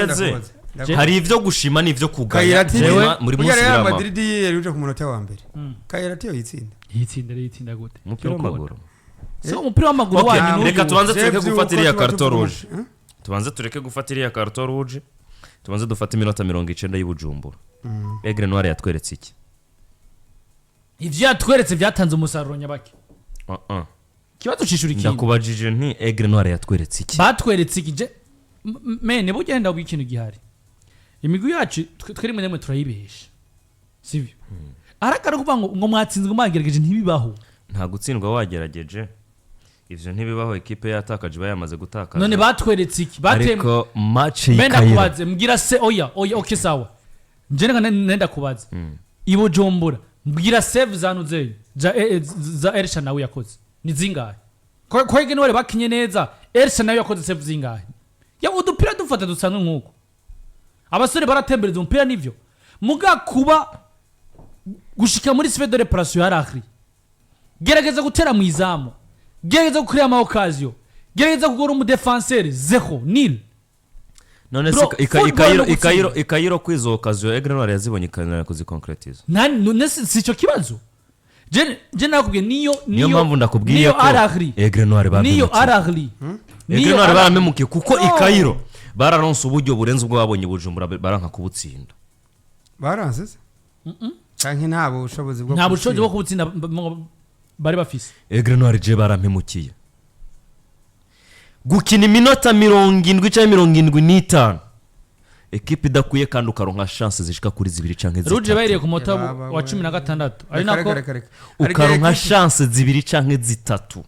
bigeze hari ivyo gushima n'ivyo kugaya muri munsi ya y'ama Madrid yeruje ku munota wa mbere Kayirati yo yitsinda gute umupira w'amaguru so umupira w'amaguru wanyu reka tubanze tureke gufatira ya carton rouge tubanze tureke gufatira ya carton rouge tubanze dufata iminota 90 y'Ibujumbura Aigle Noir yatweretse iki ivyo yatweretse byatanze umusaruro nyabaki kibazo cishura iki ndakubajije nti Aigle Noir yatweretse iki batweretse iki je mene bugenda w'ikintu gihari imigwi yacu twari mwe turayibesha sivyo arakara kuvuga ngo mwatsinzwe mwagerageje ntibibaho nta gutsindwa wagerageje ivyo ntibibaho equipe yatakaje bayamaze gutakaza none batweretse iki ariko match y'ikayira kubaze mbwira se oya okay sawa nje nenda kubaze Ibujumbura mbwira save zanuze za Ersha nawe yakoze ni zingahe ko Aigle Noir bakinye neza Ersha nawe yakoze save zingahe ya udupira dufata dusanzwe nkuko abasore baratembereza umupira nivyo muga kuba gushika muri sphère de réparation ya Landry gerageza gutera mu izamu gerageza gukurira ama occasion gerageza kugora umu défenseur 0-0 none se ikayiro kwizo occasion Aigle Noir yazibonye kanira kuziconcretize none si cyo kibazo je nakubwiye niyo mpamvu ndakubwiye ko Aigle Noir niyo Landry Aigle Noir baramemukiye kuko ikayiro bararonse uburyo burenze ubwo babonye Bujumbura baranka kubutsinda baranze canke ntabo ubushobozi bwo kubutsinda bari bafise Aigle Noir je barampemukiye gukina iminota 70 cyangwa 75 equipe idakuye kandi ukaronka chance zishika kuri 2 canke 3 Ruje bayiriye ku mota wa 16 ari nako ukaronka chance 2 canke 3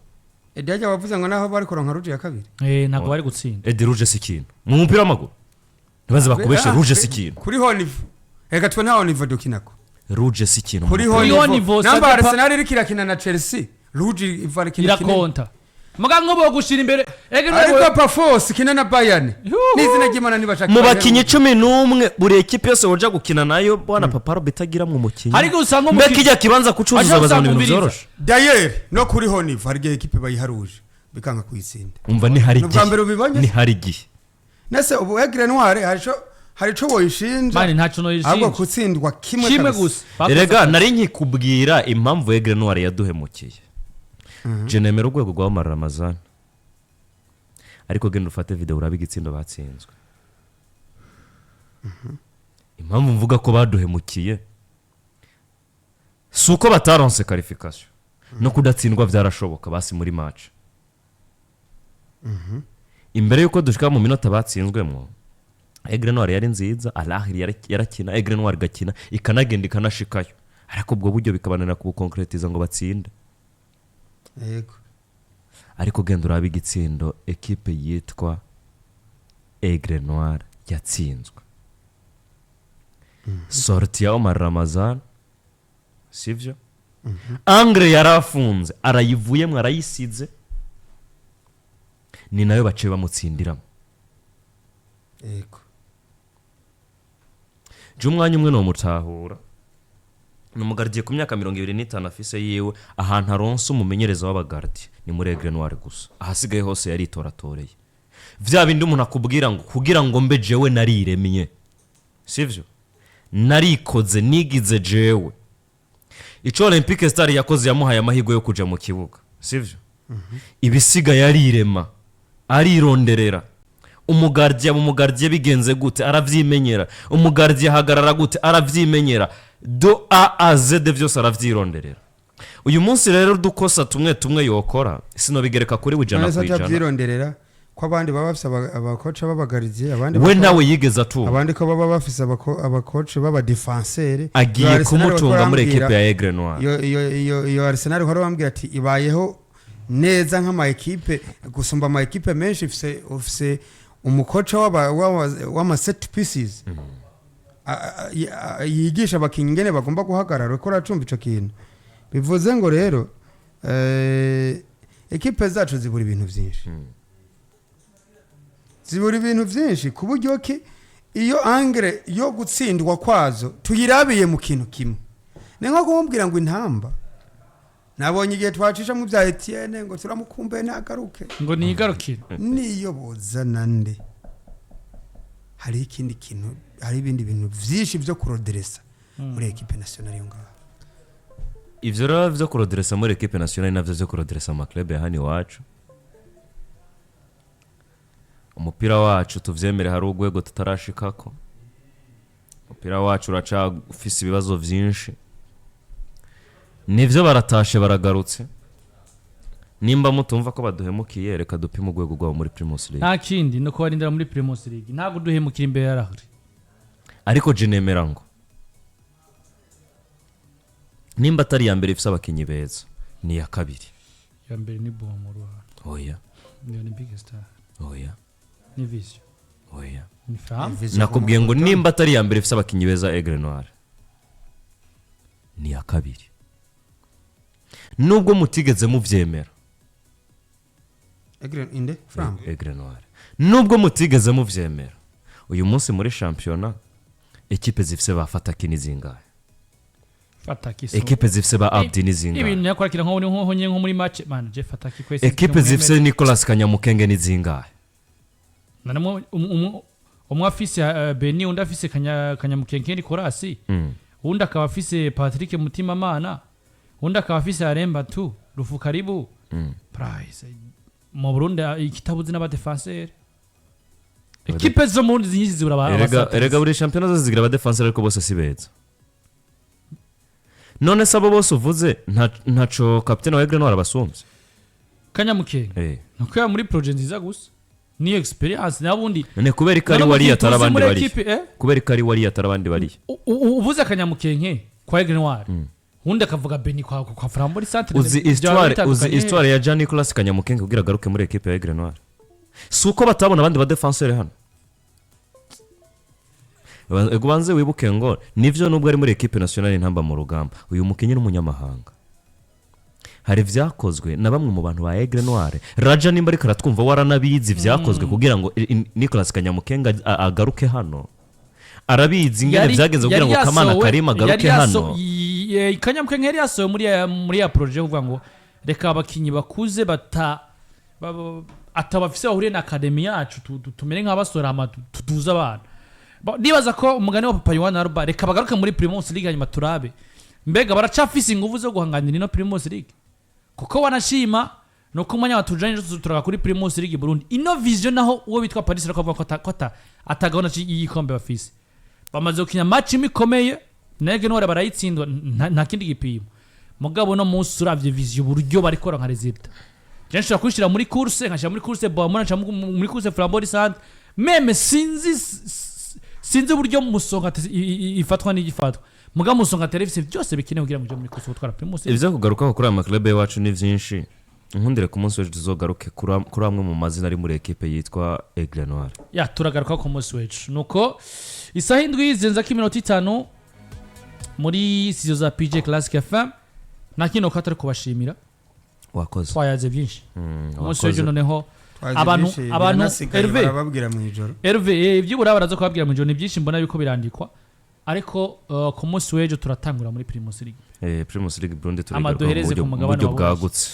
Edyaje wavuze ngo naho bari kuronka Ruje ya kabiri nako bari gutsinda Ruje sikintu mu mupira w'amaguru ntibaze bakubeshe Ruje sikintu kuri honivo ega twe nta honivo dukinako Ruje sikintu kuri honivo namba Arsenal iri kirakina na Chelsea Ruje ivari kinakina irakonta muga ngobo gushira imbere ariko Pafos kina na Bayern nizina gimana nibashaka mu bakinyi 11 buri equipe yose woja gukina nayo bwana Paparo bitagira mu mukinyi ariko usanga mu kijya kibanza kucuzuza bazana ibintu byoroshe d'ailleurs no kuri honivo hari equipe bayiharuje bikanga kuyitsinda umva ni hari gihe nese ubu Aigle Noir hari cyo boyishinja bani ntaco no yishinja ahubwo kutsindwa kimwe gusa erega nari nkikubwira impamvu Aigle Noir yaduhemukiye je nemera urwego rwa Ramazan ariko genda ufate video urabigitsindo batsinzwe impamvu mvuga ko baduhemukiye suko bataronse qualification no kudatsindwa byarashoboka basi muri match imbere yuko dushika mu minota batsinzwemo Aigle Noir yari nziza Landry yarakina Aigle Noir gakina ikanagenda ikanashikayo ariko ubwo buryo bikabanira ku concretize ngo batsinde yego ariko genda urabigitsindo equipe yitwa Aigle Noir yatsinzwe sorti ya Ramazan sivyo Angre yarafunze arayivuyemo arayisize ni nayo baciye bamutsindiramo yego umwanya umwe no mutahura numugardiye ku myaka 25 afise yewe ahantu aronse umumenyereza w'abagardi ni muri Aigle Noir gusa ahasigaye hose yari toratoreye vya bindi umuntu akubwira ngo kugira ngo mbe jewe nariremye sivyo narikoze nigize jewe ico Olympique Star yakoze yamuhaye amahigo yo kuja mu kibuga sivyo ibisiga yarirema arironderera umugardiye bigenze gute aravyimenyera umugardiye hagarara gute aravyimenyera do A Z vyose aravyironderera uyu munsi rero dukosa tumwe yokora sino bigereka kuri wijana kwijana avyironderera ko abandi baba bafise abakoca babagariziye abandi we nawe yigeza tu abandi ko baba bafise abakoca baba defenseur agiye kumutunga muri equipe ya Aigle Noir iyo Arsenal horo bambwira ati ibayeho neza nk'ama equipe gusumba ama equipe menshi ofise umukoca w'ama set pieces yigisha abakinyi ngene bagomba guhagarara ko racumba ico kintu bivuze ngo rero equipe zacu zibura ibintu byinshi ku buryo ki iyo Angre yo gutsindwa kwazo tuyirabiye mu kintu kimwe ni nko kumbwira ngo intamba nabonye igihe twacisha mu bya Etienne ngo turamukumbe nagaruke ngo nigarukire niyo bozana nde hari ikindi kintu hari ibindi bintu vyinshi byo kuroderesa muri equipe nationale ngaho ivyo rero vyo kuroderesa muri equipe nationale navyo vyo kuroderesa ama club ya hani wacu umupira wacu tuvyemere hari urwego tutarashikako umupira wacu uraca ufise ibibazo vyinshi nivyo baratashe baragarutse nimba mutumva ko baduhemukiye reka dupime urwego rwabo muri Primus League nta kindi no kubarindira muri Primus League ntabwo duhemukira imbere yarahuri ariko je nemera ngo nimba atari ya mbere ifise abakinyi beza ni ya kabiri ya mbere ni Muri oya ni Big Star oya ni Vision oya ni Fam nakubwiye ngo nimba atari ya mbere ifise abakinyi beza Aigle Noir ni ya kabiri nubwo mutigeze muvyemera Aigle Noir nubwo mutigeze muvyemera uyu munsi muri championnat equipe zifise bafata kini zingahe Fataki equipe zifise ba Abdi ni zingahe ibintu yakorakira nko muri match man je Fataki kwese equipe zifise Nicolas Kanyamukenge ni zingahe nanamo umwe afise Beni undi afise Kanyamukenge ni Korasi undi akaba afise Patrick Mutimamana undi akaba afise Aremba tu Rufu Karibu prize mu Burundi ikitabuzi n'abadefenseur equipe zo mu Burundi nyinshi zibura erega buri championnat zo zigira abadefenseur ariko bose si beza none sabo bose uvuze ntaco captain wa Aigle Noir abasumbye Kanyamukenge nuko ya muri project nziza gusa ni experience nabundi none kubera ikari wari atarabandi bari kubera ikari wari atarabandi bari uvuze Kanyamukenge kwa Aigle Noir undi akavuga Beni kwa Frambori centre uzi histoire ya Jean Nicolas Kanyamukenge kugira garuke muri equipe ya Aigle Noir suko batabona abandi ba defenseur hano Egubanze wibuke ngo nivyo nubwo ari muri equipe nationale intamba mu rugamba uyu mukinyi n'umunyamahanga hari vyakozwe na bamwe mu bantu ba Aigle Noir Raja nimba ari karatwumva waranabizi vyakozwe kugira ngo Nicolas Kanyamukenge agaruke hano arabizi ingene vyagenze kugira ngo Kamana Karima agaruke hano Kanyamukenge yari yasohoye muri ya projet uvuga ngo reka abakinyi bakuze atabafise bahuriye na academy yacu tumere nk'abasora tuduza abana nibaza ko umugani wa Papa Yohana Arba reka bagaruke muri Primus League hanyuma turabe mbega baracafise ingufu zo guhanganira ino Primus League kuko wanashima nuko umanya watujanye turaga kuri Primus League Burundi ino vision naho uwo bitwa Paris aravuga ko atagabona igikombe bafise bamaze gukinya match imikomeye nege nore barayitsindwa nta kindi gipimo mugabo no munsi uravye vision buryo barikora nka result jenshi yakwishira muri course nkashira muri course bomona nca muri course Flambori Centre meme sinzi buryo musonga ifatwa n'igifatwa muga musonga telefise byose bikine kugira ngo muri course gutwara Primus ivyo kugaruka kuri ama club yacu ni vyinshi nkundire ku munsi w'ejo tuzogaruke kuri amwe mu mazina ari muri equipe yitwa Aigle Noir ya turagaruka ku munsi w'ejo nuko isaha indwi zenza kiminota 5 muri studio za PJ Classic FM nakino katari kubashimira wakoze twayaze byinshi umunsi w'ejo noneho abantu Herve barababwira mu ijoro Herve iby'ubura baraza kubabwira mu ijoro ni byinshi mbona biko birandikwa ariko ku munsi w'ejo turatangura muri Primus League Primus League Burundi turagaragara mu buryo bwagutse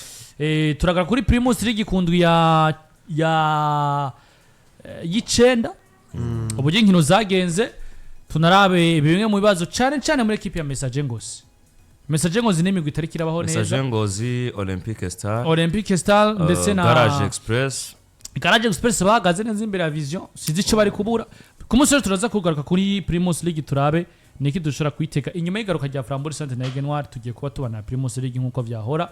turagara kuri Primus League kundwi ya y'icenda ubuje inkino zagenze tunarabe bimwe mu bibazo cyane muri equipe ya Message Ngozi n'imigwi itari kirabaho neza Message Ngozi Olympique Star ndetse na Garage Express bahagaze neza imbere ya Vision sizi icyo bari kubura ku munsi turaza kugaruka kuri Primus League turabe niki dushobora kwiteka inyuma y'igaruka rya Flambori Centre na Aigle Noir tugiye kuba tubana Primus League nkuko vyahora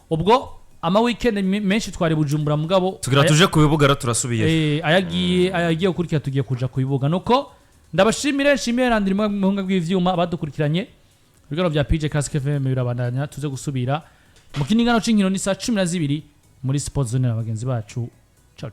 ubwo ama weekend menshi twari Bujumbura mugabo tugira tuje kubibugara turasubiye ayagiye gukurikira tugiye kuja kubibuga nuko ndabashimire Landry mu buhunga bw'ivyuma abadukurikiranye bigano bya PJ Classic FM birabandanya tuze gusubira mu kiningano c'inkino ni saa 12 muri Sport Zone n'abagenzi bacu ciao